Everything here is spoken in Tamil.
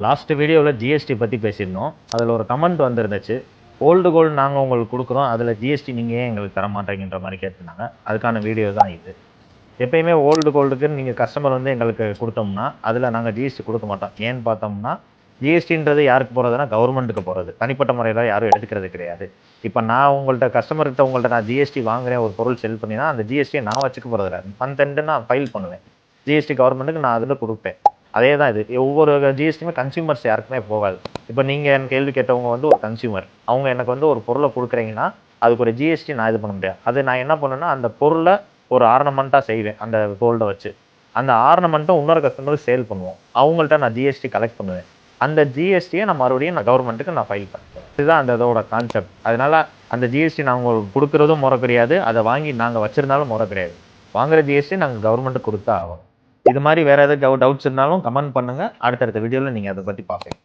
லாஸ்ட் வீடியோவில் ஜிஎஸ்டி பற்றி பேசியிருந்தோம். அதில் ஒரு கமெண்ட் வந்துருந்துச்சு. ஓல்டு கோல்டு நாங்கள் உங்களுக்கு கொடுக்குறோம், அதில் ஜிஎஸ்டி நீங்கள் ஏன் எங்களுக்கு தர மாட்டேங்கிற மாதிரி கேட்டிருந்தாங்க. அதுக்கான வீடியோ தான் இது. எப்பயுமே ஓல்டு கோல்டுக்கு நீங்கள் கஸ்டமர் வந்து எங்களுக்கு கொடுத்தோம்னா அதில் நாங்கள் ஜிஎஸ்டி கொடுக்க மாட்டோம். ஏன்னு பார்த்தோம்னா ஜிஎஸ்டின்றது யாருக்கு போகிறதுனா கவர்மெண்ட்டுக்கு போகிறது. தனிப்பட்ட முறையில் யாரும் எடுக்கிறது கிடையாது. இப்போ நான் உங்கள்கிட்ட கஸ்டமர்கிட்ட உங்கள்கிட்ட நான் ஜிஎஸ்டி வாங்குறேன், ஒரு பொருள் செல் பண்ணினா அந்த ஜிஎஸ்டியை நான் வச்சுக்க போகிறது கிடையாது. மந்த் நான் ஃபைல் பண்ணுவேன், ஜிஎஸ்டி கவர்மெண்ட்டுக்கு நான் அதில் கொடுப்பேன். அதே தான் இது. ஒவ்வொரு ஜிஎஸ்டியுமே கன்சியூமர்ஸ் யாருக்குமே போகாது. இப்போ நீங்கள் என் கேள்வி கேட்டவங்க வந்து ஒரு கன்சியூமர், அவங்க எனக்கு வந்து ஒரு பொருளை கொடுக்குறீங்கன்னா அதுக்கு ஒரு ஜிஎஸ்டி நான் இது பண்ண முடியாது. அது நான் என்ன பண்ணுன்னா அந்த பொருளை ஒரு ஆர்னமெண்ட்டாக செய்வேன். அந்த கோல்டை வச்சு அந்த ஆர்னமெண்ட்டை இன்னொரு கஸ்டமருக்கு சேல் பண்ணுவோம். அவங்கள்ட்ட நான் ஜிஎஸ்டி கலெக்ட் பண்ணுவேன். அந்த ஜிஎஸ்டியை நான் மறுபடியும் நான் கவர்மெண்ட்டுக்கு நான் ஃபைல் பண்ணுவேன். இதுதான் அந்த இதோட கான்செப்ட். அதனால அந்த ஜிஎஸ்டி நாங்கள் கொடுக்குறதும் முறை கிடையாது, அதை வாங்கி நாங்கள் வச்சிருந்தாலும் முறை கிடையாது. வாங்குற ஜிஎஸ்டி நாங்கள் கவர்மெண்ட்டுக்கு கொடுத்தா ஆகும். இது மாதிரி வேறு ஏதாவது டவுட்ஸ் இருந்தாலும் கமெண்ட் பண்ணுங்கள். அடுத்தடுத்த வீடியோவில் நீங்கள் அதை பற்றி பார்ப்பீங்க.